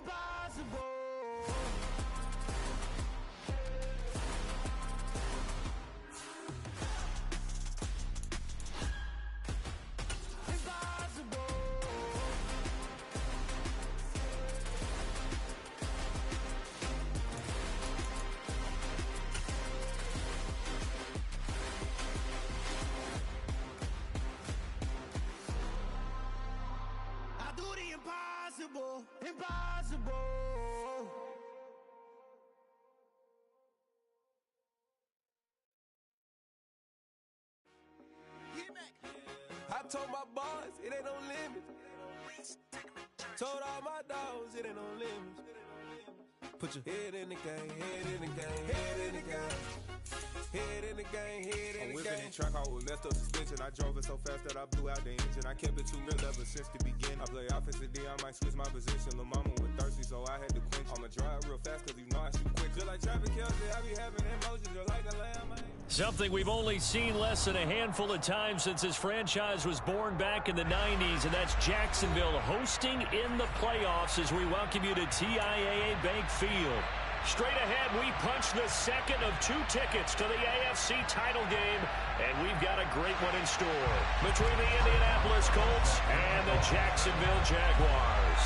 Impossible. I told my boys it ain't no limit. Told all my dogs it ain't no limit. Put your head in the game, head in the game, head in the game. Head in the game, head in the game. I'm whipping in track, I was messed up suspension. I drove it so fast that I blew out the engine. I kept it too real ever since the beginning. I play offensive D, I might switch my position. Lil' mama was thirsty, so I had to quench. I'ma drive real fast, cause you know I shoot quick. Just like traffic Kelsey, I be having emotions just like a lamb, man. Something we've only seen less than a handful of times since this franchise was born back in the 90s, and that's Jacksonville hosting in the playoffs as we welcome you to TIAA Bank Field. Straight ahead, we punch the second of 2 tickets to the AFC title game, and we've got a great one in store between the Indianapolis Colts and the Jacksonville Jaguars.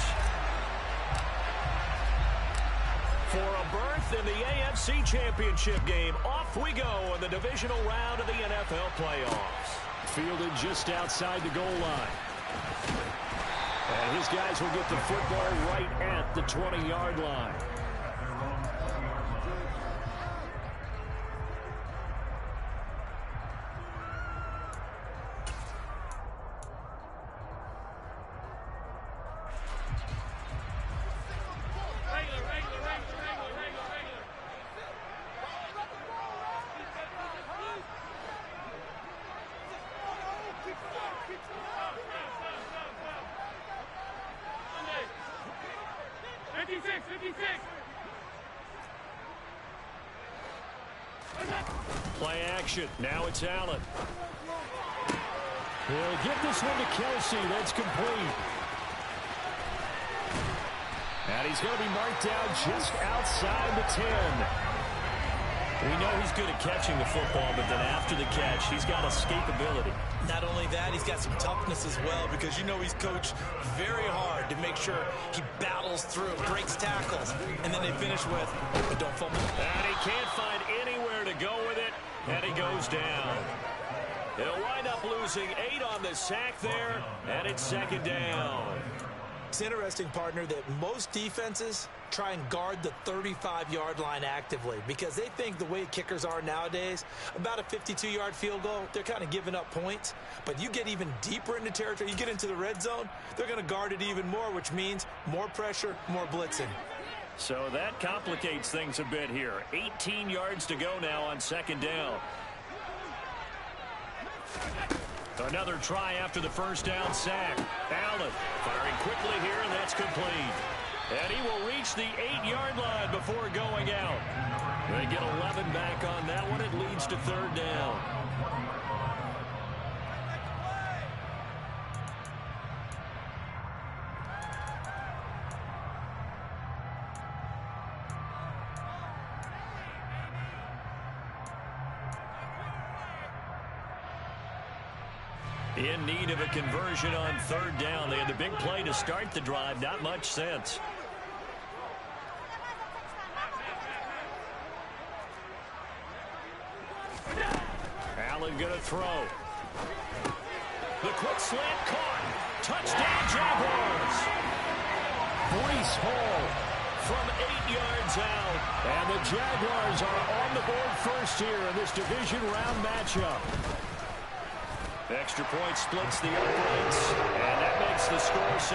For a berth in the AFC Championship game, off we go in the divisional round of the NFL playoffs. Fielded just outside the goal line. And his guys will get the football right at the 20-yard line. Play action. Now it's Allen. He'll get this one to Kelsey. That's complete. And he's going to be marked down just outside the 10. We know he's good at catching the football, but then after the catch, he's got escapability. Not only that, he's got some toughness as well, because you know he's coached very hard to make sure he battles through, breaks tackles, and then they finish with, but don't fumble. And he can't find anywhere to go with it, and he goes down. He'll wind up losing 8 on the sack there, and it's second down. It's interesting, partner, that most defenses try and guard the 35-yard line actively because they think the way kickers are nowadays, about a 52-yard field goal, they're kind of giving up points. But you get even deeper into territory, you get into the red zone, they're going to guard it even more, which means more pressure, more blitzing. So that complicates things a bit here. 18 yards to go now on second down. Another try after the first down sack. Allen firing quickly here, and that's complete. And he will reach the 8-yard line before going out. They get 11 back on that one. It leads to third down. In need of a conversion on third down. They had the big play to start the drive. Not much sense. Allen going to throw. The quick slant caught. Touchdown Jaguars. Breece Hall from 8 yards out. And the Jaguars are on the board first here in this division round matchup. Extra point splits the uprights, and that makes the score 7-0.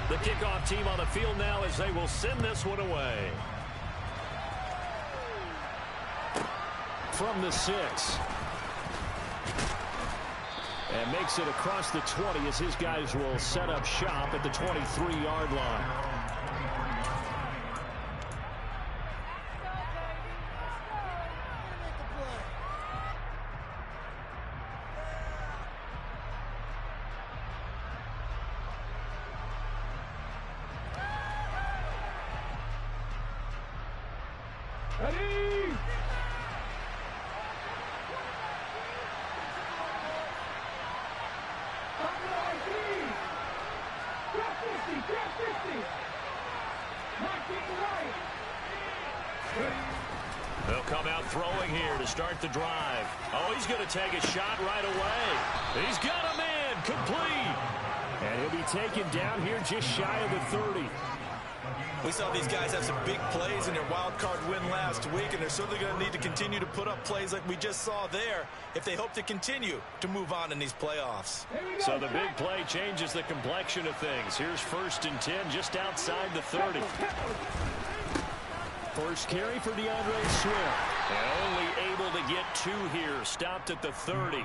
The kickoff team on the field now as they will send this one away. From the 6. And makes it across the 20 as his guys will set up shop at the 23-yard line. Ready? They'll come out throwing here to start the drive. Oh, he's going to take a shot right away. He's got a man complete. And he'll be taken down here just shy of the 30. We saw these guys have some big plays in their wild card win last week, and they're certainly going to need to continue to put up plays like we just saw there if they hope to continue to move on in these playoffs. So the big play changes the complexion of things. Here's 1st and 10 just outside the 30. First carry for DeAndre Swift. And only able to get 2 here. Stopped at the 30.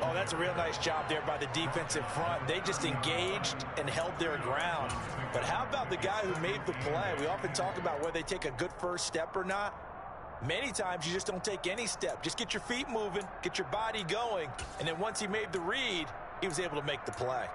Oh, that's a real nice job there by the defensive front. They just engaged and held their ground. But how about the guy who made the play? We often talk about whether they take a good first step or not. Many times you just don't take any step. Just get your feet moving, get your body going, and then once he made the read, he was able to make the play.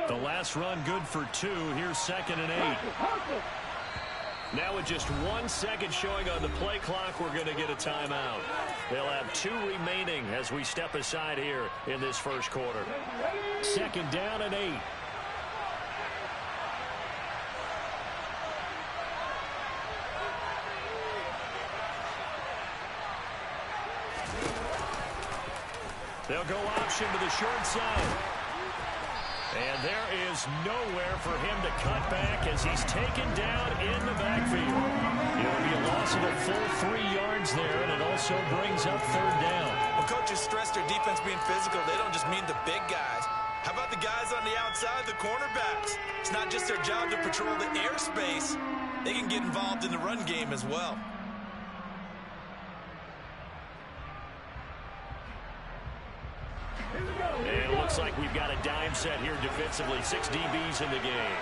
The last run good for 2. Here's 2nd and 8. Now with just 1 second showing on the play clock, we're going to get a timeout. They'll have 2 remaining as we step aside here in this first quarter. 2nd down and 8. They'll go option to the short side. And there is nowhere for him to cut back as he's taken down in the backfield. It'll be a loss of a full 3 yards there, and it also brings up 3rd down. When coaches stress their defense being physical, they don't just mean the big guys. How about the guys on the outside, the cornerbacks? It's not just their job to patrol the airspace. They can get involved in the run game as well. And it looks like we've got a dime set here defensively. 6 DBs in the game.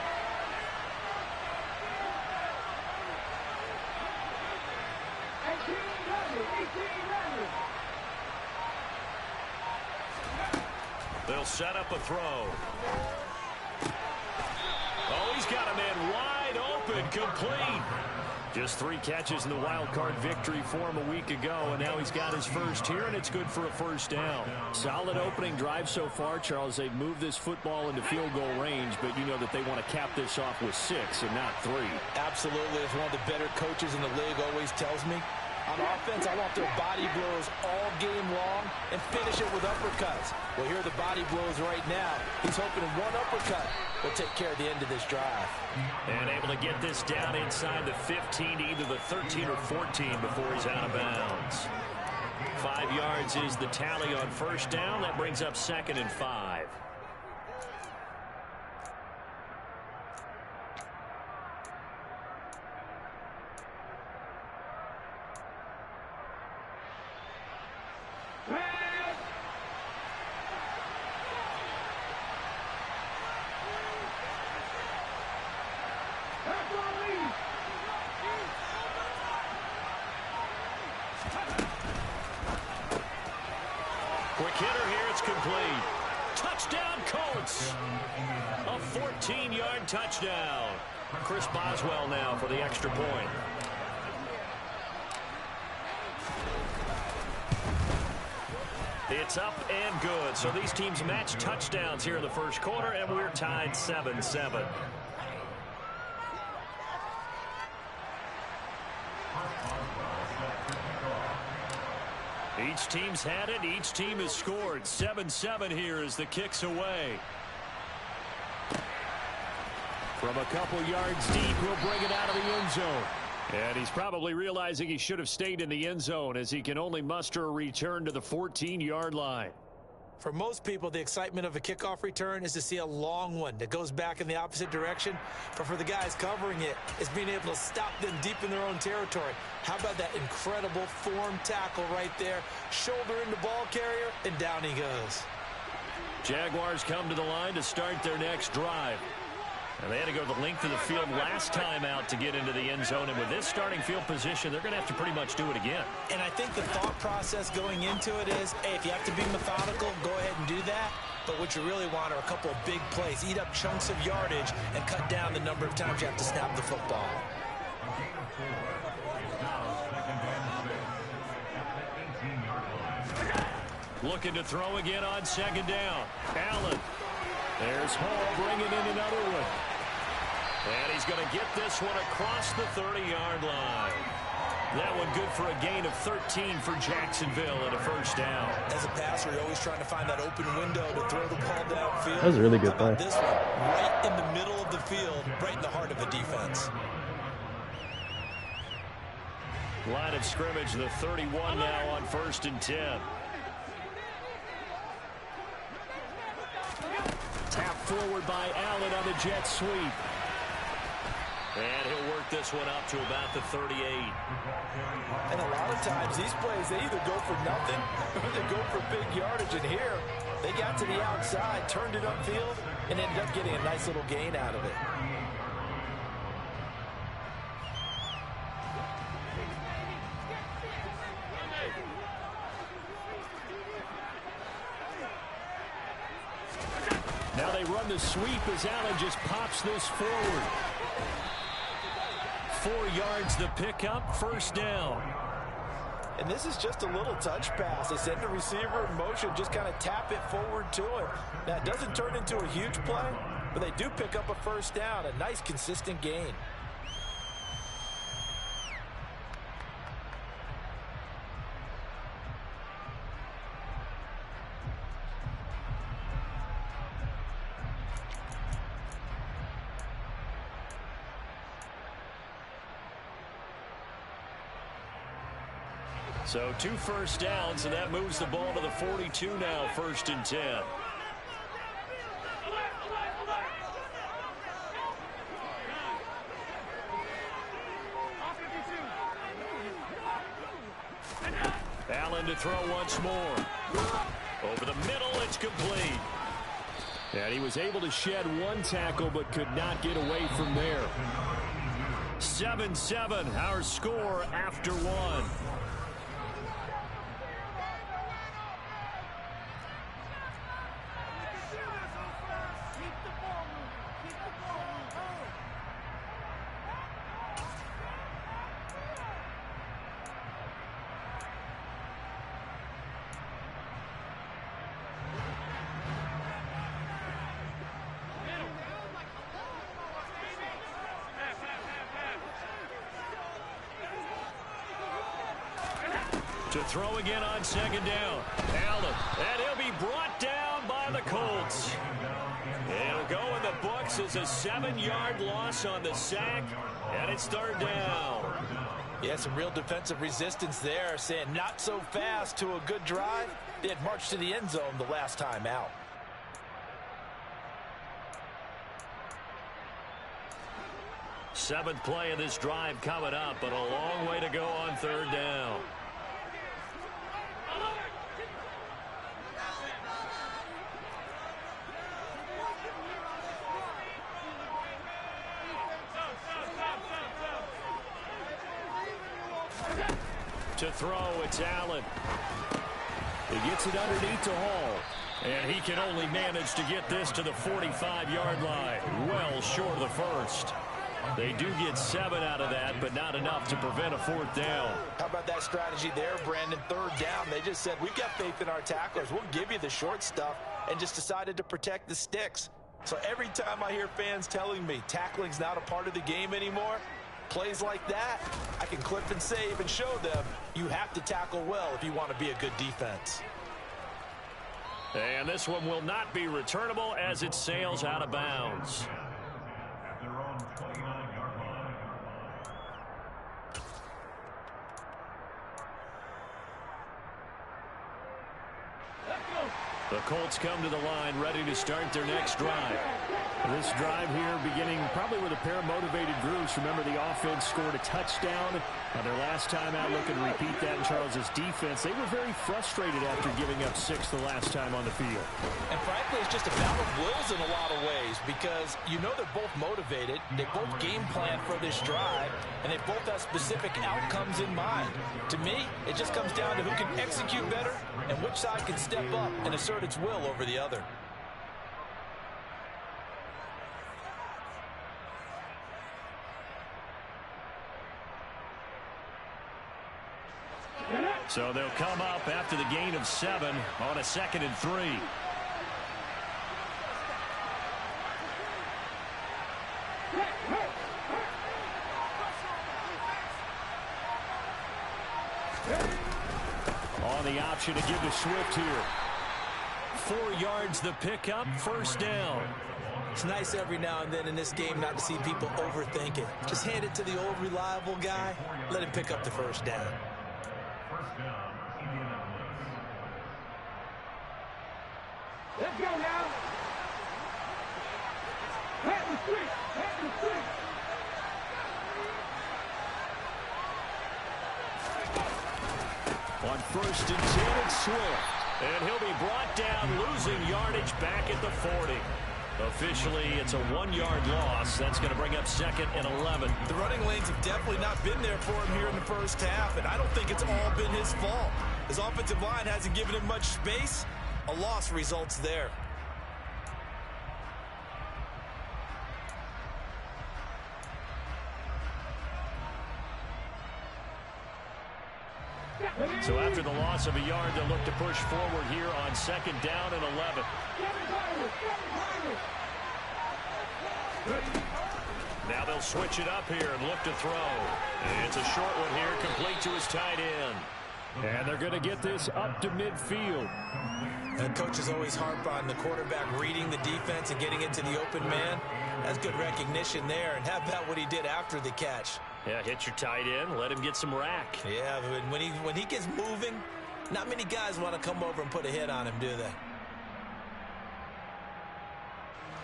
They'll set up a throw. Oh, he's got a man wide open, complete. Just 3 catches in the wild card victory for him a week ago, and now he's got his first here, and it's good for a 1st down. Solid opening drive so far, Charles. They've moved this football into field goal range, but you know that they want to cap this off with 6 and not 3. Absolutely. As one of the better coaches in the league always tells me, on offense, I want their body blows all game long and finish it with uppercuts. Well, here are the body blows right now. He's hoping one uppercut will take care of the end of this drive. And able to get this down inside the 15, either the 13 or 14 before he's out of bounds. 5 yards is the tally on 1st down. That brings up 2nd and 5. Quick hitter here, it's complete. Touchdown, Colts. A 14-yard touchdown. Chris Boswell now for the extra point. It's up and good. So these teams match touchdowns here in the first quarter, and we're tied 7-7. Each team's had it. Each team has scored. 7-7 here as the kick's away. From a couple yards deep, he'll bring it out of the end zone. And he's probably realizing he should have stayed in the end zone as he can only muster a return to the 14-yard line. For most people, the excitement of a kickoff return is to see a long one that goes back in the opposite direction. But for the guys covering it, it's being able to stop them deep in their own territory. How about that incredible form tackle right there? Shoulder in the ball carrier, and down he goes. Jaguars come to the line to start their next drive. And they had to go the length of the field last time out to get into the end zone. And with this starting field position, they're going to have to pretty much do it again. And I think the thought process going into it is, hey, if you have to be methodical, go ahead and do that. But what you really want are a couple of big plays. Eat up chunks of yardage and cut down the number of times you have to snap the football. Looking to throw again on second down. Allen. There's Hall bringing in another one. And he's going to get this one across the 30-yard line. That one good for a gain of 13 for Jacksonville and a first down. As a passer, you're always trying to find that open window to throw the ball downfield. That was a really good play. This one, right in the middle of the field, right in the heart of the defense. Line of scrimmage, the 31 now on 1st and 10. Tap forward by Allen on the jet sweep. And he'll work this one up to about the 38. And a lot of times, these plays, they either go for nothing or they go for big yardage. And here, they got to the outside, turned it upfield, and ended up getting a nice little gain out of it. Now they run the sweep as Allen just pops this forward. 4 yards the pickup, first down. And this is just a little touch pass. They send the receiver in motion, just kind of tap it forward to him. Now, it doesn't turn into a huge play, but they do pick up a first down, a nice, consistent gain. So 2 first downs, and that moves the ball to the 42 now, 1st and 10. Allen to throw once more. Over the middle, it's complete. And he was able to shed 1 tackle, but could not get away from there. 7-7, our score after 1. To throw again on second down. Allen, and he'll be brought down by the Colts. It'll go in the books as a 7-yard loss on the sack, and it's 3rd down. Yeah, some real defensive resistance there, saying not so fast to a good drive. They had marched to the end zone the last time out. Seventh play of this drive coming up, but a long way to go on 3rd down. To throw, it's Allen. He gets it underneath to Hall. And he can only manage to get this to the 45-yard line. Well short of the first. They do get 7 out of that, but not enough to prevent a 4th down. How about that strategy there, Brandon? 3rd down. They just said, we've got faith in our tacklers. We'll give you the short stuff, and just decided to protect the sticks. So every time I hear fans telling me tackling's not a part of the game anymore, plays like that, I can clip and save and show them you have to tackle well if you want to be a good defense. And this one will not be returnable as it sails out of bounds. The Colts come to the line, ready to start their next drive. This drive here beginning probably with a pair of motivated groups. Remember, the offense scored a touchdown their last time out. Looking to repeat that in Charles's defense. They were very frustrated after giving up 6 the last time on the field. And frankly, it's just a battle of wills in a lot of ways because you know they're both motivated. They both game plan for this drive, and they both have specific outcomes in mind. To me, it just comes down to who can execute better and which side can step up and assert its will over the other. So they'll come up after the gain of 7 on a 2nd and 3. On the option to give to Swift here. 4 yards the pickup, first down. It's nice every now and then in this game not to see people overthink it. Just hand it to the old reliable guy. Let him pick up the first down. Let's go now. Pat the street. Pat the street. On 1st and 10, it's Swift. And he'll be brought down, losing yardage back at the 40. Officially, it's a 1-yard loss. That's going to bring up 2nd and 11. The running lanes have definitely not been there for him here in the first half, and I don't think it's all been his fault. His offensive line hasn't given him much space. A loss results there. So after the loss of a yard, they'll look to push forward here on 2nd down and 11. Now they'll switch it up here and look to throw. It's a short one here, complete to his tight end. And they're going to get this up to midfield. And coaches always harp on the quarterback reading the defense and getting into the open man. That's good recognition there. And how about what he did after the catch? Yeah, hit your tight end, let him get some rack. Yeah, but when he gets moving, not many guys want to come over and put a hit on him, do they?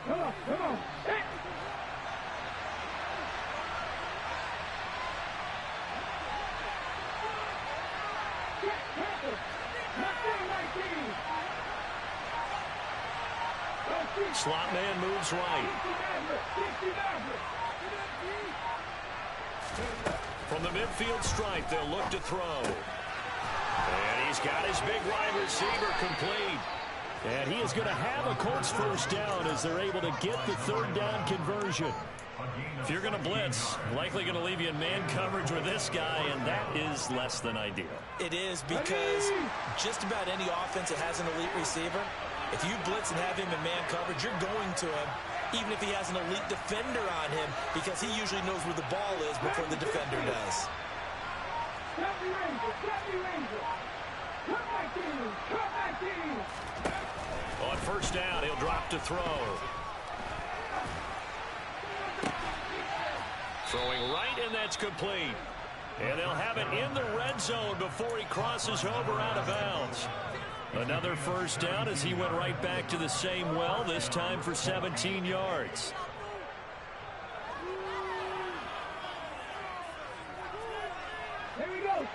Come on, come on. Hey. Slot man moves right. From the midfield stripe, they'll look to throw. And he's got his big wide receiver complete. And he is going to have a Colts first down as they're able to get the 3rd down conversion. If you're going to blitz, likely going to leave you in man coverage with this guy, and that is less than ideal. It is because just about any offense that has an elite receiver, if you blitz and have him in man coverage, you're going to him, even if he has an elite defender on him, because he usually knows where the ball is before the defender does. On 1st down, he'll drop to throw. Throwing right, and that's complete. And they'll have it in the red zone before he crosses over out of bounds. Another first down as he went right back to the same well, this time for 17 yards. Here we go.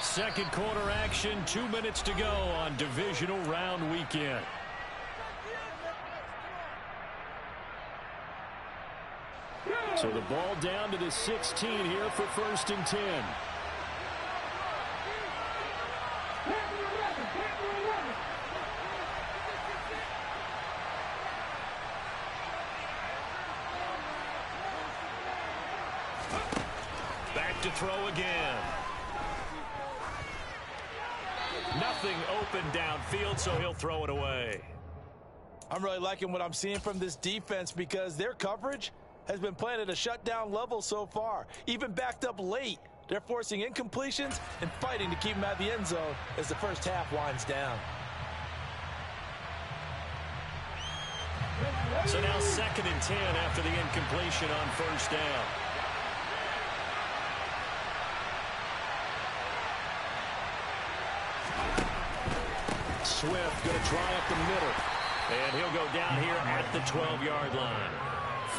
2nd quarter action, 2 minutes to go on divisional round weekend. So the ball down to the 16 here for 1st and 10. Back to throw again. Nothing open downfield, so he'll throw it away. I'm really liking what I'm seeing from this defense because their coverage has been playing at a shutdown level so far. Even backed up late, they're forcing incompletions and fighting to keep them out of the end zone as the first half winds down. So now 2nd and 10 after the incompletion on 1st down. Swift going to try up the middle. And he'll go down here at the 12-yard line.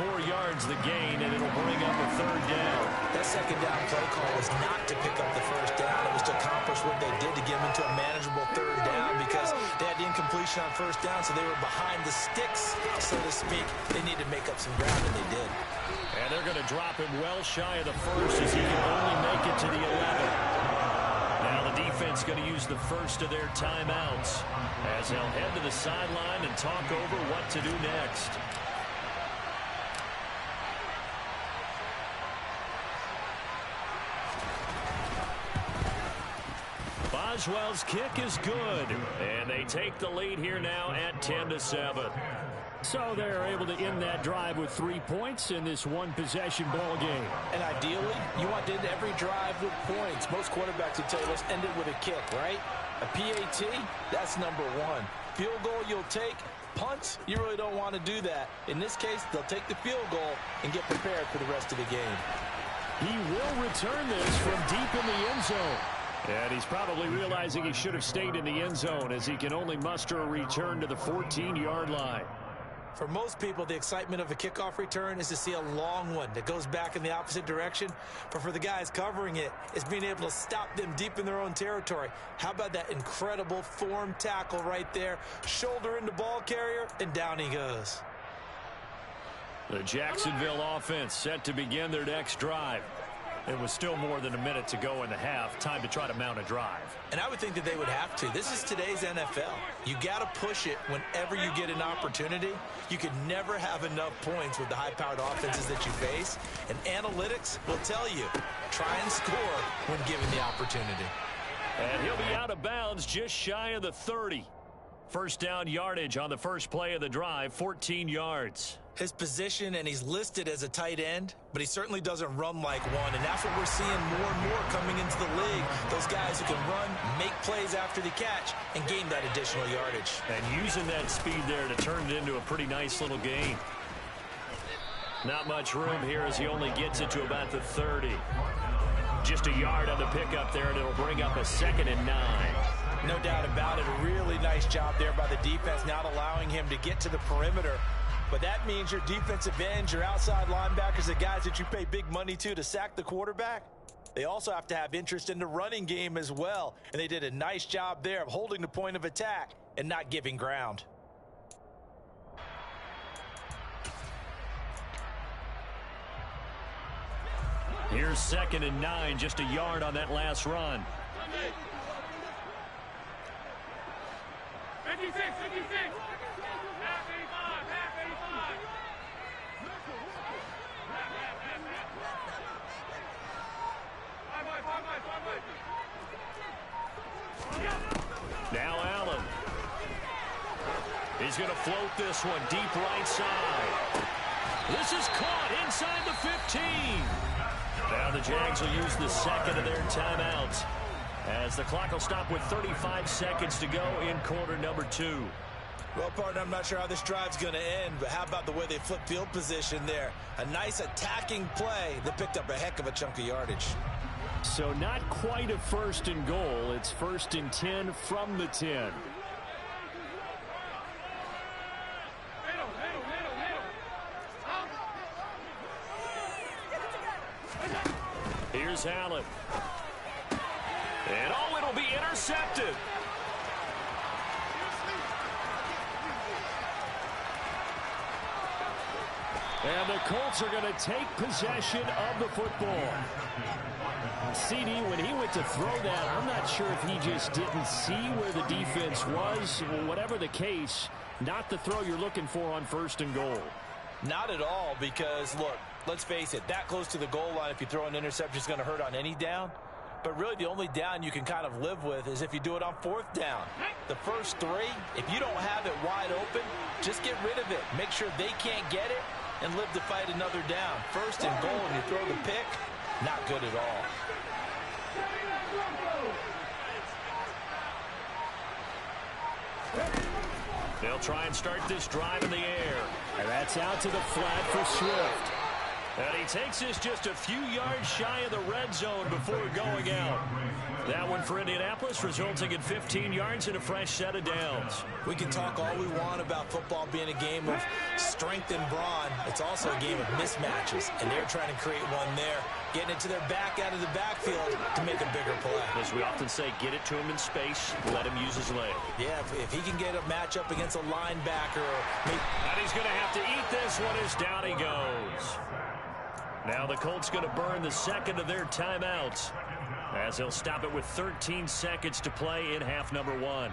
4 yards the gain, and it'll bring up a 3rd down. That 2nd down play call was not to pick up the 1st down. It was to accomplish what they did to get them into a manageable 3rd down because they had the incompletion on 1st down, so they were behind the sticks, so to speak. They needed to make up some ground, and they did. And they're going to drop him well shy of the 1st as he can only make it to the 11. Now the defense going to use the first of their timeouts as they'll head to the sideline and talk over what to do next. Boswell's kick is good, and they take the lead here now at 10-7. So they're able to end that drive with 3 points in this one-possession ball game. And ideally, you want to end every drive with points. Most quarterbacks would tell you, let's end it with a kick, right? A PAT, that's number 1. Field goal you'll take. Punts, you really don't want to do that. In this case, they'll take the field goal and get prepared for the rest of the game. He will return this from deep in the end zone. And he's probably realizing he should have stayed in the end zone as he can only muster a return to the 14-yard line. For most people, the excitement of a kickoff return is to see a long one that goes back in the opposite direction. But for the guys covering it, it's being able to stop them deep in their own territory. How about that incredible form tackle right there? Shoulder into ball carrier, and down he goes. The Jacksonville offense set to begin their next drive. It was still more than a minute to go in the half. Time to try to mount a drive. And I would think that they would have to. This is today's NFL. You got to push it whenever you get an opportunity. You could never have enough points with the high-powered offenses that you face. And analytics will tell you, try and score when given the opportunity. And he'll be out of bounds just shy of the 30. First down yardage on the first play of the drive, 14 yards. His position, and he's listed as a tight end, but he certainly doesn't run like one, and that's what we're seeing more and more coming into the league. Those guys who can run, make plays after the catch, and gain that additional yardage. And using that speed there to turn it into a pretty nice little gain. Not much room here as he only gets it to about the 30. Just a yard on the pickup there, and it'll bring up a 2nd and 9. No doubt about it. A really nice job there by the defense, not allowing him to get to the perimeter. But that means your defensive ends, your outside linebackers, the guys that you pay big money to sack the quarterback, they also have to have interest in the running game as well. And they did a nice job there of holding the point of attack and not giving ground. Here's 2nd and 9, just a yard on that last run. 56, 56. Now Allen. He's going to float this one deep right side. This is caught inside the 15. Now the Jags will use the 2nd of their timeouts as the clock will stop with 35 seconds to go in quarter number 2. Well, partner, I'm not sure how this drive's going to end, but how about the way they flip field position there? A nice attacking play that picked up a heck of a chunk of yardage. So not quite a 1st and goal. It's 1st and 10 from the 10. Here's Allen. And oh, it'll be intercepted. And the Colts are going to take possession of the football. CD, when he went to throw that, I'm not sure if he just didn't see where the defense was. Whatever the case, not the throw you're looking for on 1st and goal. Not at all, because, look, let's face it, that close to the goal line, if you throw an interception, is going to hurt on any down. But really, the only down you can kind of live with is if you do it on 4th down. The first 3, if you don't have it wide open, just get rid of it. Make sure they can't get it and live to fight another down. 1st and goal, and you throw the pick, not good at all. They'll try and start this drive in the air. And that's out to the flat for Swift. And he takes this just a few yards shy of the red zone before going out. That one for Indianapolis, resulting in 15 yards and a fresh set of downs. We can talk all we want about football being a game of strength and brawn. It's also a game of mismatches, and they're trying to create one there, getting it to their back out of the backfield to make a bigger play. As we often say, get it to him in space, let him use his leg. Yeah, if he can get a matchup against a linebacker. And he's going to have to eat this one as down he goes. Now the Colts going to burn the second of their timeouts, as they'll stop it with 13 seconds to play in half number 1.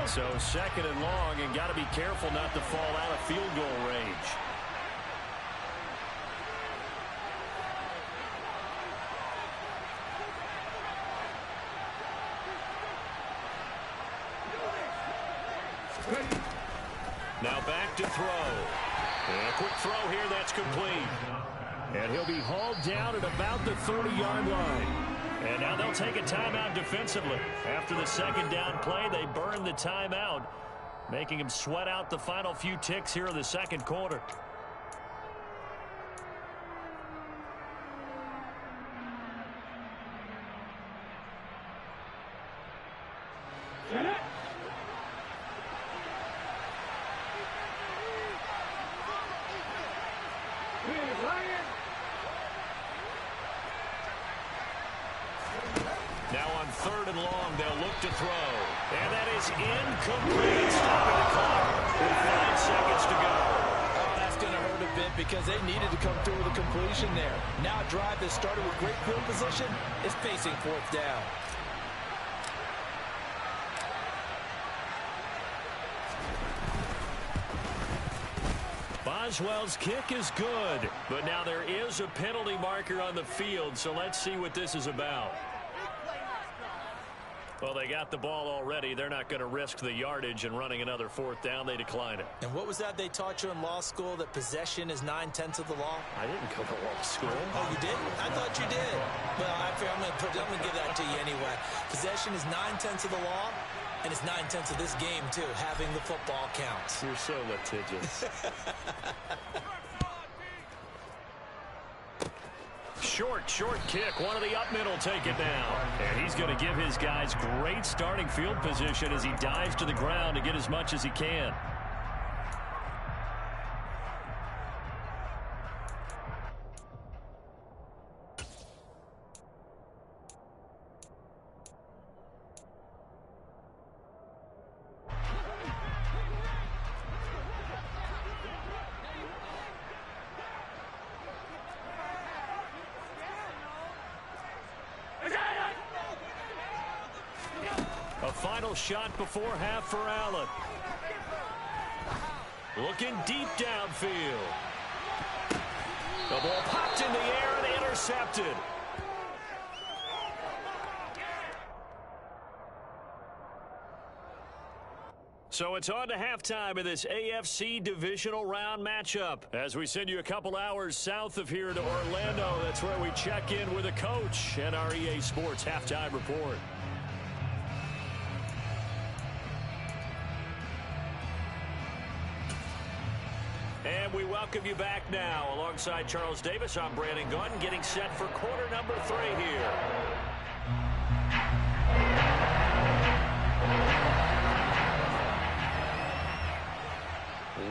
So second and long, and got to be careful not to fall out of field goal range. Now back to throw. And a quick throw here, that's complete. And he'll be hauled down at about the 30-yard line. And now they'll take a timeout defensively. After the second down play, they burn the timeout, making him sweat out the final few ticks here in the second quarter. Now on third and long, they'll look to throw. And that is incomplete. Stopping the clock with 5 seconds to go. Oh, that's going to hurt a bit because they needed to come through with a completion there. Now a drive that started with great field position is facing fourth down. Boswell's kick is good, but now there is a penalty marker on the field, so let's see what this is about. Well, they got the ball already. They're not going to risk the yardage and running another fourth down. They decline it. And what was that they taught you in law school, that possession is 9/10 of the law? I didn't go to law school. Oh, you didn't? I thought you did. Well, I'm going to give that to you anyway. Possession is 9/10 of the law, and it's 9/10 of this game, too. Having the football counts. You're so litigious. Short kick. One of the up middle take it down. And he's going to give his guys great starting field position as he dives to the ground to get as much as he can. A final shot before half for Allen. Looking deep downfield. The ball popped in the air and intercepted. So it's on to halftime of this AFC divisional round matchup. As we send you a couple hours south of here to Orlando, that's where we check in with a coach and our EA Sports halftime report. And we welcome you back now. Alongside Charles Davis, I'm Brandon Gunn, getting set for quarter number 3 here.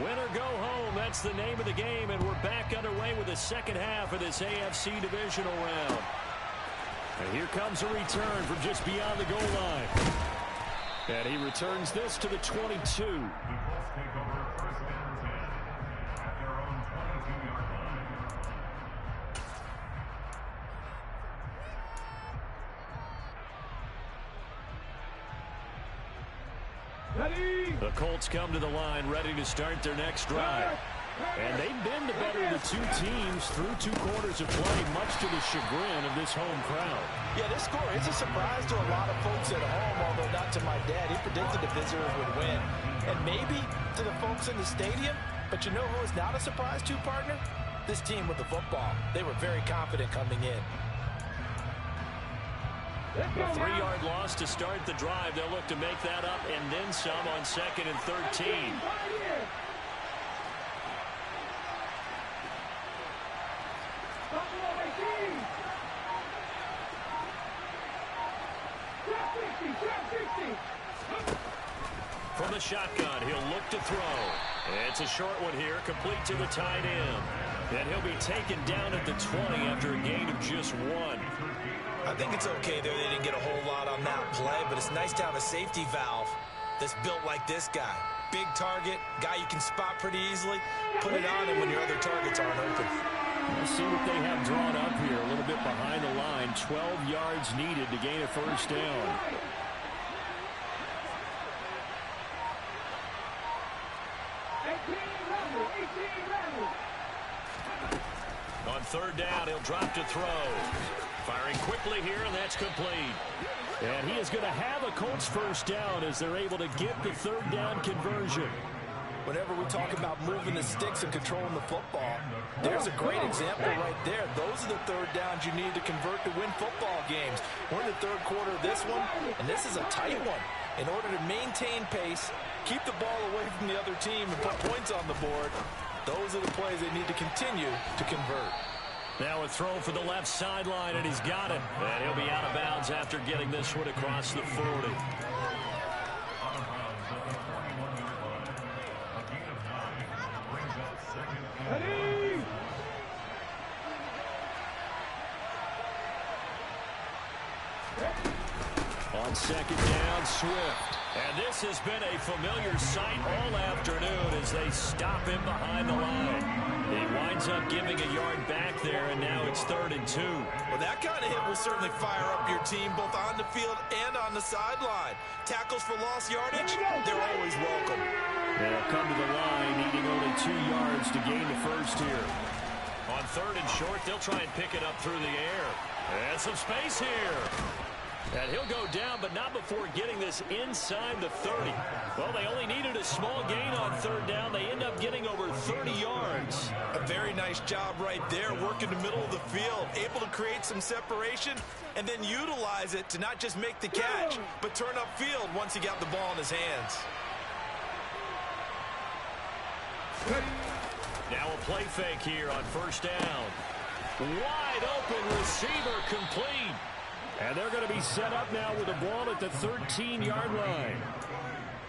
Win or go home, that's the name of the game, and we're back underway with the second half of this AFC divisional round. And here comes a return from just beyond the goal line. And he returns this to the 22. The Colts come to the line ready to start their next drive. And they've been the better of the two teams through 2 quarters of play, much to the chagrin of this home crowd. Yeah, this score is a surprise to a lot of folks at home, although not to my dad. He predicted the visitors would win. And maybe to the folks in the stadium, but you know who is not a surprise to, partner? This team with the football. They were very confident coming in. A 3-yard loss to start the drive. They'll look to make that up and then some on 2nd and 13. From the shotgun, he'll look to throw. It's a short one here, complete to the tight end. And he'll be taken down at the 20 after a gain of just 1. I think it's okay there. They didn't get a whole lot on that play, but it's nice to have a safety valve that's built like this guy. Big target, guy you can spot pretty easily. Put it on him when your other targets aren't open. Let's see what they have drawn up here. A little bit behind the line. 12 yards needed to gain a first down. On third down, he'll drop to throw. Firing quickly here, and that's complete. And he is going to have a Colts first down as they're able to get the third down conversion. Whenever we talk about moving the sticks and controlling the football, there's a great example right there. Those are the third downs you need to convert to win football games. We're in the third quarter of this one, and this is a tight one. In order to maintain pace, keep the ball away from the other team, and put points on the board, those are the plays they need to continue to convert. Now a throw for the left sideline, and he's got it. And he'll be out of bounds after getting this one across the 40. On second down, Swift. And this has been a familiar sight all afternoon as they stop him behind the line. He winds up giving a yard back there, and now it's 3rd and 2. Well, that kind of hit will certainly fire up your team both on the field and on the sideline. Tackles for lost yardage, they're always welcome. They'll come to the line, needing only 2 yards to gain the first here. On 3rd and short, they'll try and pick it up through the air. And some space here. And he'll go down, but not before getting this inside the 30. Well, they only needed a small gain on 3rd down. They end up getting over 30 yards. A very nice job right there, working the middle of the field, able to create some separation and then utilize it to not just make the catch, but turn upfield once he got the ball in his hands. Now a play fake here on 1st down. Wide open receiver complete. And they're going to be set up now with the ball at the 13-yard line.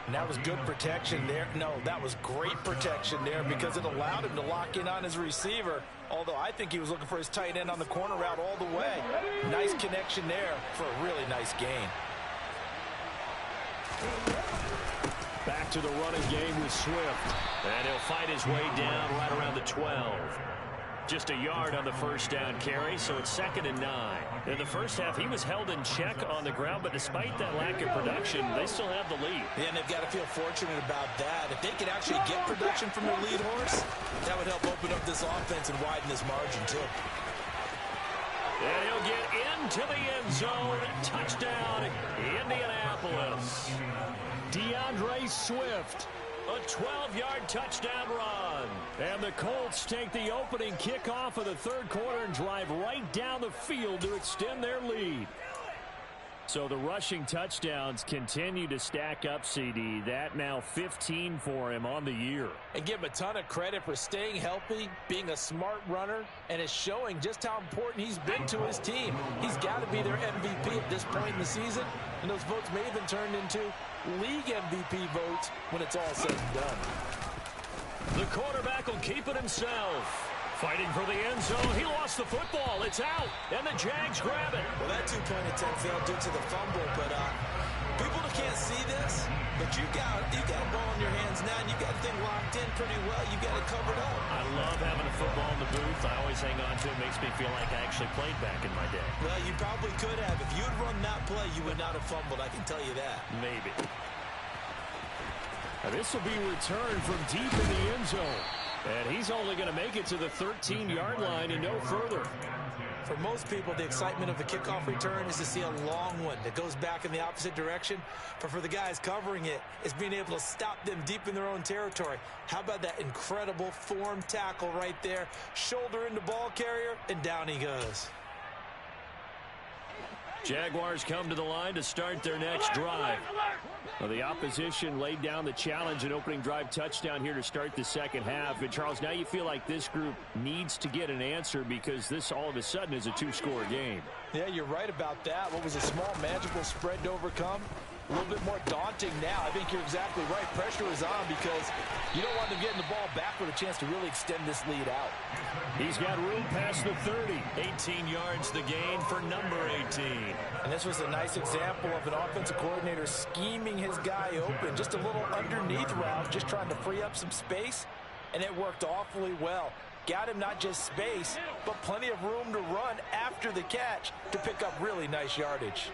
And that was good protection there. No, that was great protection there because it allowed him to lock in on his receiver, although I think he was looking for his tight end on the corner route all the way. Nice connection there for a really nice gain. Back to the running game with Swift. And he'll fight his way down right around the 12. Just a yard on the 1st down carry, so it's 2nd and 9. In the first half, he was held in check on the ground, but despite that lack of production, they still have the lead. Yeah, and they've got to feel fortunate about that. If they could actually get production from their lead horse, that would help open up this offense and widen this margin, too. And he'll get into the end zone. Touchdown, Indianapolis. DeAndre Swift. A 12-yard touchdown run. And the Colts take the opening kickoff of the 3rd quarter and drive right down the field to extend their lead. So the rushing touchdowns continue to stack up, CD. That now 15 for him on the year. And give him a ton of credit for staying healthy, being a smart runner, and is showing just how important he's been to his team. He's got to be their MVP at this point in the season, and those votes may have been turned into league MVP votes when it's all said and done. The quarterback will keep it himself. Fighting for the end zone. He lost the football. It's out. And the Jags grab it. Well, that two-point attempt failed due to the fumble, but people that can't see this, but you got a ball in your hands now, and you got the thing locked in pretty well. You got it covered up. I love having a football in the booth. I always hang on to it. Makes me feel like I actually played back in my day. Well, you probably could have. If you had run that play, you would not have fumbled. I can tell you that. Maybe. Now, this will be returned from deep in the end zone. And he's only going to make it to the 13-yard line and no further. For most people, the excitement of the kickoff return is to see a long one that goes back in the opposite direction. But for the guys covering it, it's being able to stop them deep in their own territory. How about that incredible form tackle right there? Shoulder into ball carrier, and down he goes. Jaguars come to the line to start their next drive. Well, the opposition laid down the challenge, an opening drive touchdown here to start the second half. And, Charles, now you feel like this group needs to get an answer because this all of a sudden is a two-score game. Yeah, you're right about that. What was a small, manageable spread to overcome? A little bit more daunting now. I think you're exactly right. Pressure is on because you don't want them getting the ball back with a chance to really extend this lead out. He's got room past the 30. 18 yards the gain for number 18. And this was a nice example of an offensive coordinator scheming his guy open. Just a little underneath route, just trying to free up some space, and it worked awfully well. Got him not just space, but plenty of room to run after the catch to pick up really nice yardage.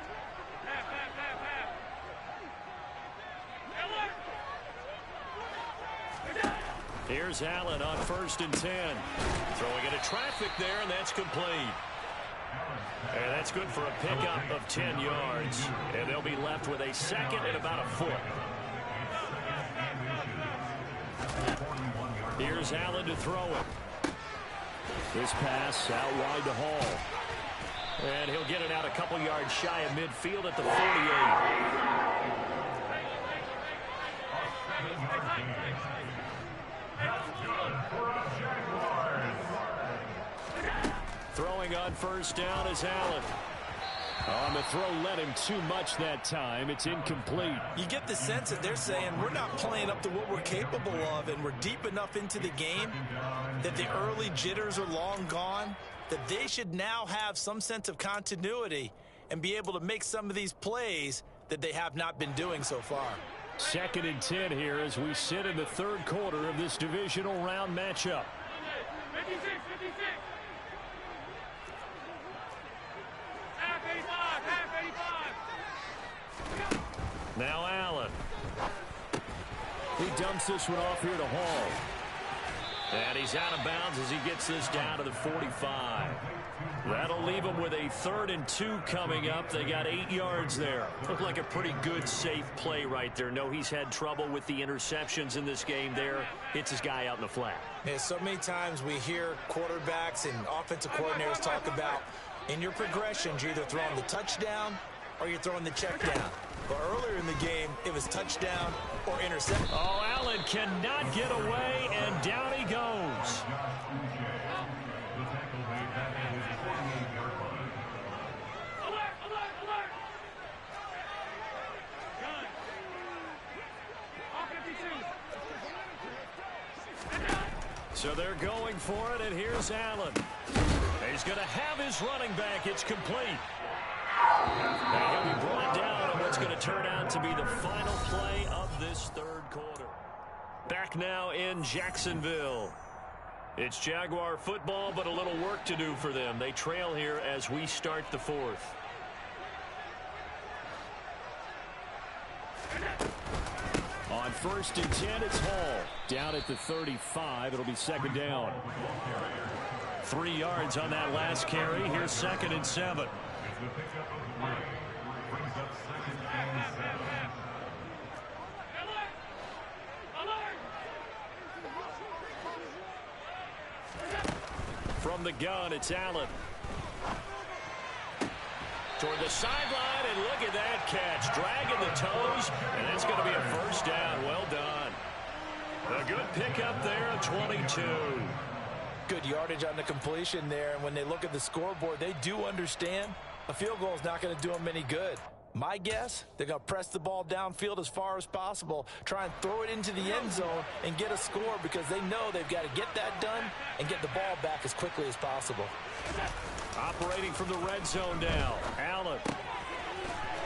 Here's Allen on 1st and 10. Throwing into traffic there, and that's complete. And that's good for a pickup of 10 yards. And they'll be left with a second and about a foot. Here's Allen to throw it. This pass out wide to Hall. And he'll get it out a couple yards shy of midfield at the 48. Throwing on 1st down is Allen. On the throw led him too much that time. It's incomplete. You get the sense that they're saying we're not playing up to what we're capable of, and we're deep enough into the game that the early jitters are long gone, that they should now have some sense of continuity and be able to make some of these plays that they have not been doing so far. 2nd and 10 here as we sit in the 3rd quarter of this divisional round matchup. 56, 56. Now Allen. He dumps this one off here to Hall. And he's out of bounds as he gets this down to the 45. That'll leave him with a 3rd and 2 coming up. They got 8 yards there. Looked like a pretty good, safe play right there. No, he's had trouble with the interceptions in this game there. Hits his guy out in the flat. Yeah, so many times we hear quarterbacks and offensive coordinators talk about in your progressions, you're either throwing the touchdown or you're throwing the check down. But earlier in the game, it was touchdown or interception. Oh, Allen cannot get away, and down he goes. So they're going for it, and here's Allen. He's going to have his running back. It's complete. And he'll be brought down on what's going to turn out to be the final play of this 3rd quarter. Back now in Jacksonville. It's Jaguar football, but a little work to do for them. They trail here as we start the 4th. On 1st and 10, it's Hall. Down at the 35, it'll be 2nd down. 3 yards on that last carry. Here's 2nd and 7. From the gun, it's Allen. Toward the sideline, and look at that catch. Dragging the toes, and that's going to be a 1st down. Well done. A good pickup there at 22. Good yardage on the completion there, and when they look at the scoreboard, they do understand a field goal is not going to do them any good. My guess, they're going to press the ball downfield as far as possible, try and throw it into the end zone and get a score because they know they've got to get that done and get the ball back as quickly as possible. Operating from the red zone now, Allen.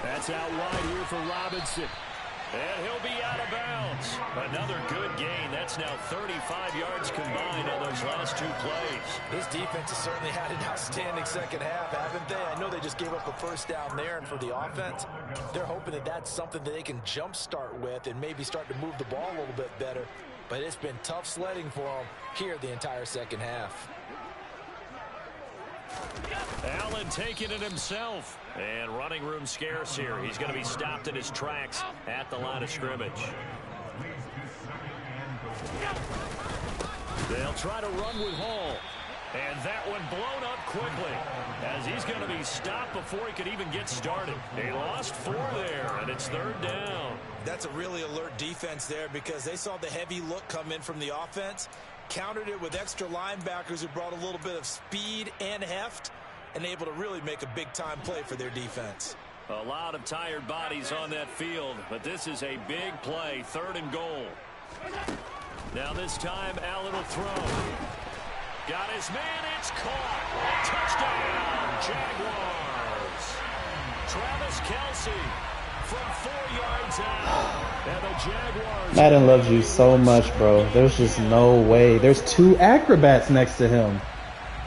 That's out wide here for Robinson. And he'll be out of bounds. Another good gain. That's now 35 yards combined on those last 2 plays. This defense has certainly had an outstanding second half, haven't they? I know they just gave up a 1st down there, and for the offense, they're hoping that that's something that they can jumpstart with and maybe start to move the ball a little bit better. But it's been tough sledding for them here the entire second half. Allen taking it himself. And running room scarce here. He's going to be stopped in his tracks at the line of scrimmage. They'll try to run with Hall. And that one blown up quickly as he's going to be stopped before he could even get started. They lost 4 there, and it's 3rd down. That's a really alert defense there because they saw the heavy look come in from the offense, countered it with extra linebackers who brought a little bit of speed and heft, and able to really make a big-time play for their defense. A lot of tired bodies on that field, but this is a big play, 3rd and goal. Now this time, Allen will throw. Got his man, it's caught. Touchdown, Jaguars. Travis Kelce from 4 yards out. And the Jaguars. Madden loves you so much, bro. There's just no way. There's 2 acrobats next to him.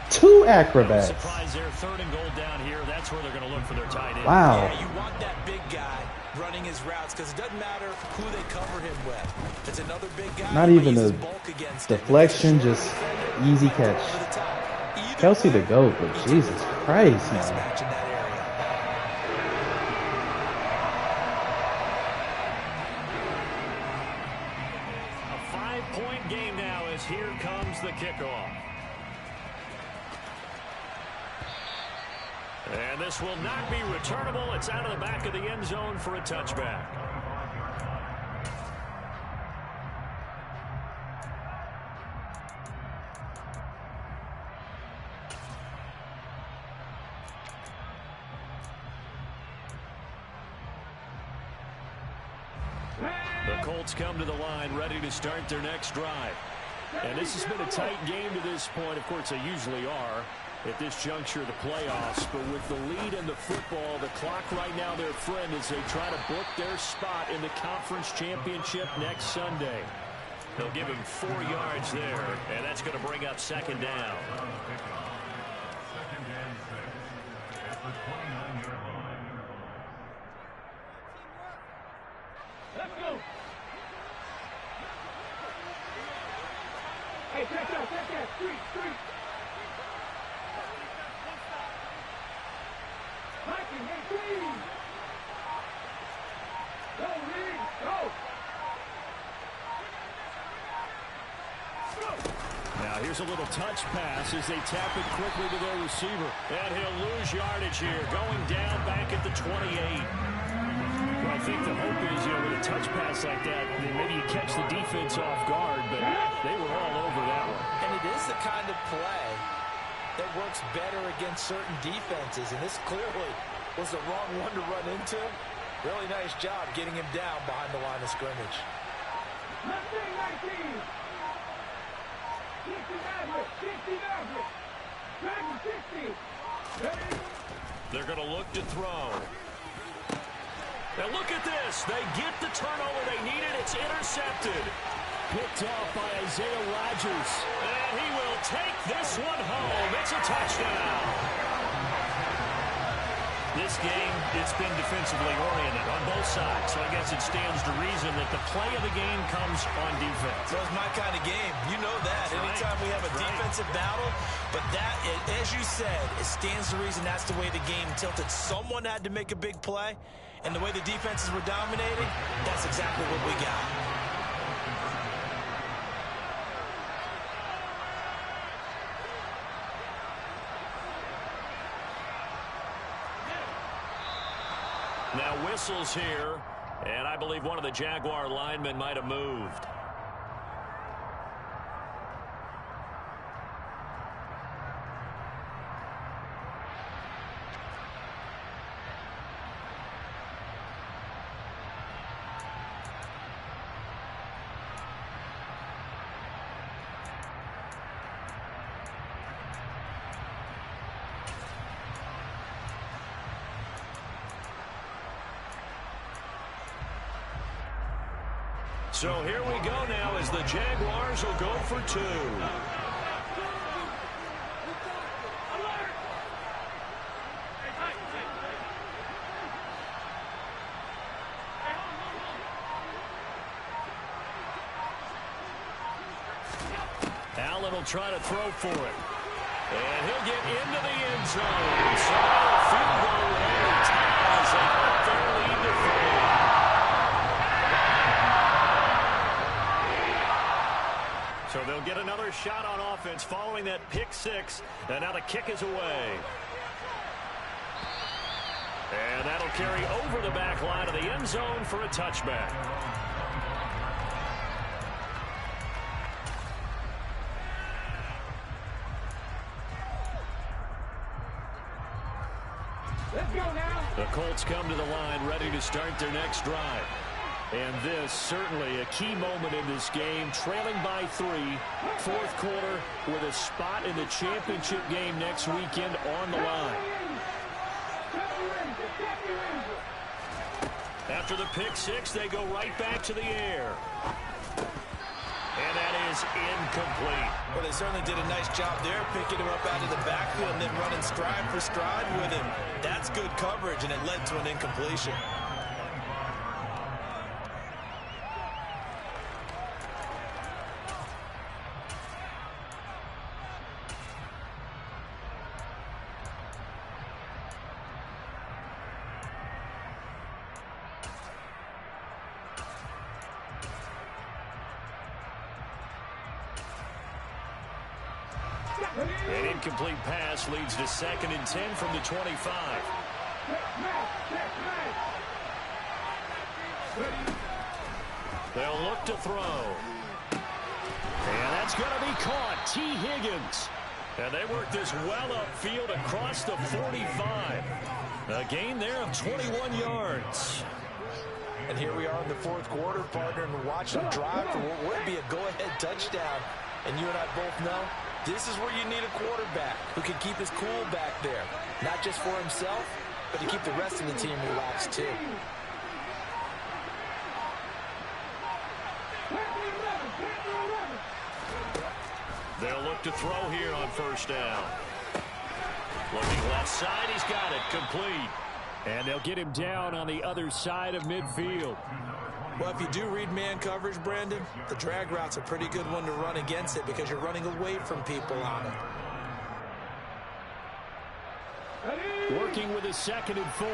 2 acrobats. No surprise there, 3rd and goal down here. That's where they're going to look for their tight end. Wow. Yeah, you want that big guy running his routes because it doesn't matter who they cover him with. It's another big guy. Not even a deflection, just easy catch. Kelce the GOAT, but Jesus Christ, man. A 5-point game now as here comes the kickoff. And this will not be returnable. It's out of the back of the end zone for a touchback. The Colts come to the line ready to start their next drive. And this has been a tight game to this point. Of course, they usually are at this juncture of the playoffs. But with the lead in the football, the clock right now their friend as they try to book their spot in the conference championship next Sunday. They'll give him 4 yards there, and that's going to bring up 2nd down. Let's go. Hey, check that. Street. Mikey, hey, please. Go, Reed, go. Now here's a little touch pass as they tap it quickly to their receiver. And he'll lose yardage here, going down back at the 28. Well, I think the hope is, with a touch pass like that, maybe you catch the defense off guard, but they were all over that one. And it is the kind of play that works better against certain defenses, and this clearly was the wrong one to run into. Really nice job getting him down behind the line of scrimmage. 19. 60. They're going to look to throw. Now look at this. They get the turnover they needed. It's intercepted. Picked off by Isaiah Rodgers. And he will take this one home. It's a touchdown. This game, it's been defensively oriented on both sides. So I guess it stands to reason that the play of the game comes on defense. That was my kind of game. You know that. Anytime we have a defensive battle. But that, as you said, it stands to reason that's the way the game tilted. Someone had to make a big play. And the way the defenses were dominating, that's exactly what we got. Now whistles here, and I believe one of the Jaguar linemen might have moved. So here we go now as the Jaguars will go for 2. Allen will try to throw for it. And he'll get into the end zone. So field goal range ties up their lead to 3. So they'll get another shot on offense following that pick six. And now the kick is away. And that'll carry over the back line of the end zone for a touchback. Let's go now. The Colts come to the line ready to start their next drive. And this certainly a key moment in this game, trailing by 3, fourth quarter, with a spot in the championship game next weekend on the line. After the pick six, they go right back to the air. And that is incomplete. Well, they certainly did a nice job there, picking him up out of the backfield and then running stride for stride with him. That's good coverage, and it led to an incompletion. An incomplete pass leads to 2nd and 10 from the 25. They'll look to throw. And that's going to be caught. T. Higgins. And they work this well upfield across the 45. A gain there of 21 yards. And here we are in the fourth quarter, partner, and watching them drive for what would be a go-ahead touchdown. And you and I both know this is where you need a quarterback who can keep his cool back there. Not just for himself, but to keep the rest of the team relaxed too. They'll look to throw here on first down. Looking left side, he's got it, complete. And they'll get him down on the other side of midfield. Well, if you do read man coverage, Brandon, the drag route's a pretty good one to run against it because you're running away from people on it. Working with a 2nd and 4.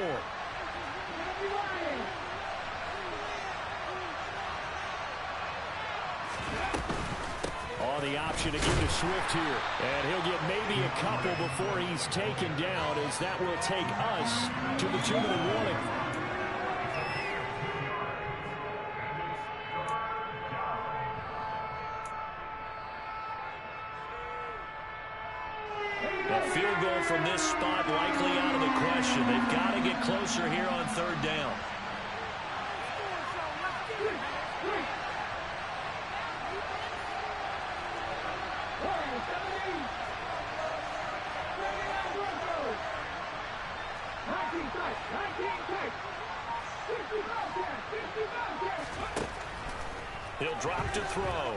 On the option to give to Swift here. And he'll get maybe a couple before he's taken down, as that will take us to the 2-minute warning. A field goal from this spot likely out of the question. They've got to get closer here on 3rd down. He'll drop to throw.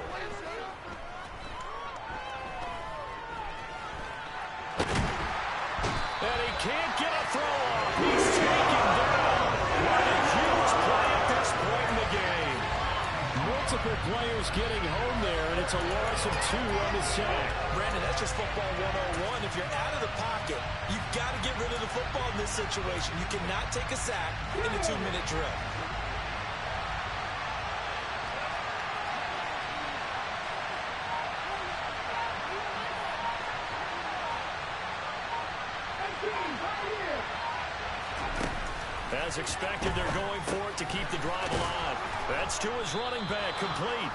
And he can't get a throw off. He's taken down. What a huge play at this point in the game. Multiple players getting home there, and it's a loss of 2 on the sack. Brandon, that's just football 101. If you're out of the pocket, you've got to get rid of the football in this situation. You cannot take a sack in a 2-minute drill. As expected, they're going for it to keep the drive alive. That's to his running back, complete.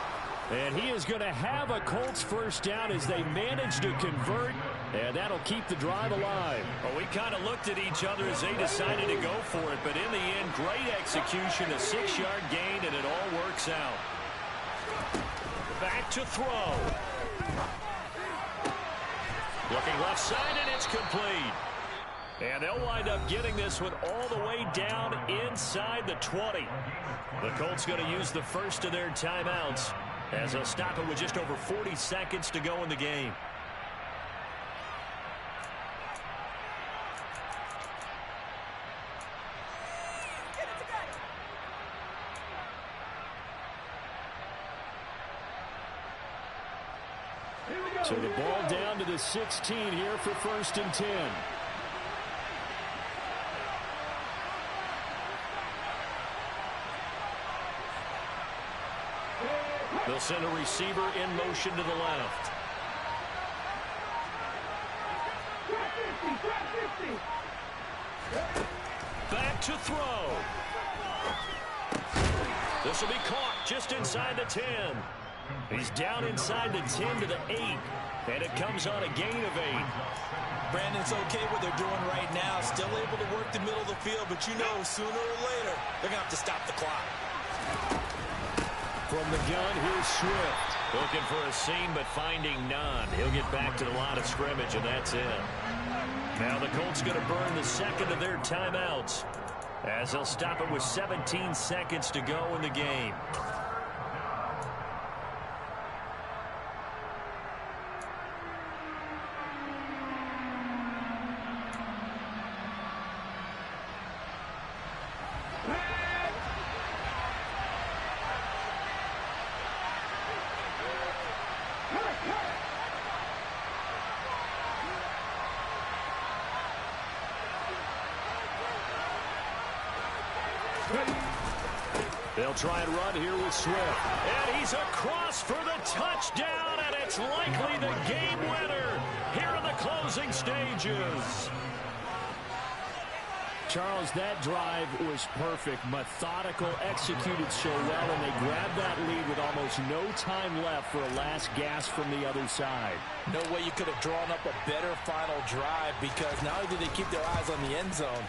And he is going to have a Colts first down as they manage to convert, and that'll keep the drive alive. Well, we kind of looked at each other as they decided to go for it, but in the end, great execution, a 6-yard gain, and it all works out. Back to throw. Looking left side, and it's complete. And they'll wind up getting this one all the way down inside the 20. The Colts going to use the first of their timeouts as they'll stop it with just over 40 seconds to go in the game. So the ball down to the 16 here for 1st and 10. The They'll send a receiver in motion to the left. Back to throw. This will be caught just inside the 10. He's down inside the 10 to the 8. And it comes on a gain of 8. Brandon, it's okay what they're doing right now. Still able to work the middle of the field, but you know sooner or later they're going to have to stop the clock. From the gun, here's Swift. Looking for a seam, but finding none. He'll get back to the line of scrimmage, and that's it. Now the Colts going to burn the second of their timeouts, as they'll stop it with 17 seconds to go in the game. They'll try and run here with Swift. And he's across for the touchdown, and it's likely the game winner here in the closing stages. Charles, that drive was perfect, methodical, executed so well, and they grabbed that lead with almost no time left for a last gasp from the other side. No way you could have drawn up a better final drive, because not only did they keep their eyes on the end zone,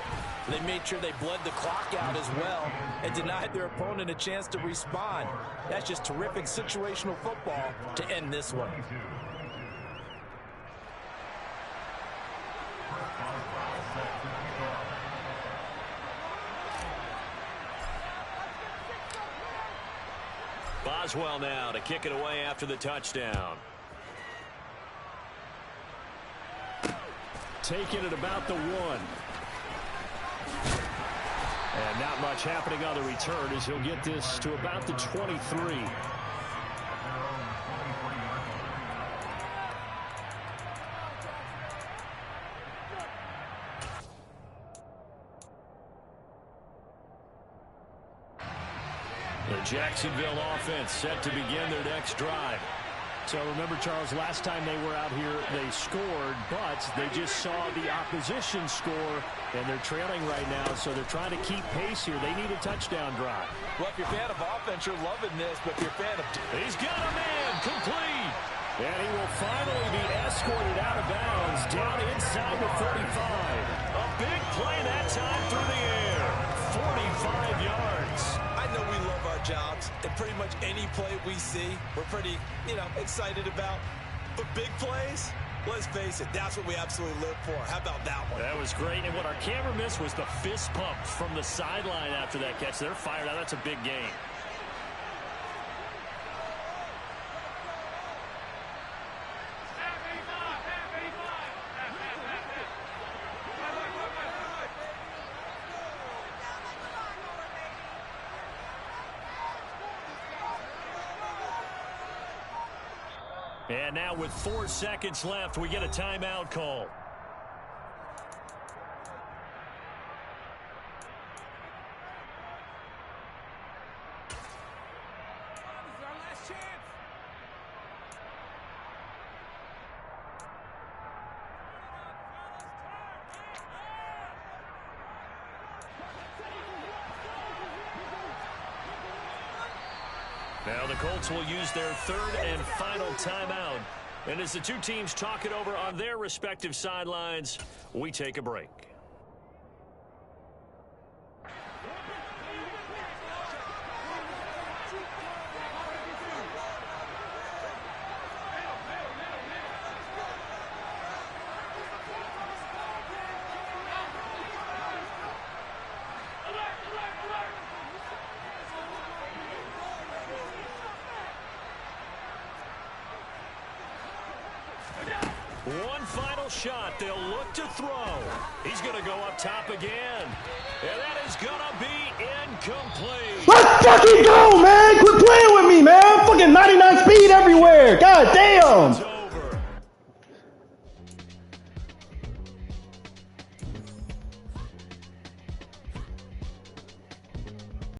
they made sure they bled the clock out as well and denied their opponent a chance to respond. That's just terrific situational football to end this one. Boswell now to kick it away after the touchdown. Taking it about the 1. And not much happening on the return as he'll get this to about the 23. The Jacksonville offense set to begin their next drive. So remember, Charles, last time they were out here, they scored, but they just saw the opposition score, and they're trailing right now, so they're trying to keep pace here. They need a touchdown drive. Well, if you're a fan of offense, you're loving this, but if you're a fan of... He's got a man, complete. And he will finally be escorted out of bounds, down inside the 45. A big play that time through the air. 45 yards. I know we love our jobs, and pretty much any play we see, we're pretty, excited about. But big plays, let's face it, that's what we absolutely live for. How about that one? That was great, and what our camera missed was the fist pump from the sideline after that catch. They're fired out. That's a big game. And now with 4 seconds left, we get a timeout call. Now the Colts will use their third and final timeout. And as the two teams talk it over on their respective sidelines, we take a break. One final shot. They'll look to throw. He's going to go up top again. And that is going to be incomplete. Let's fucking go, man!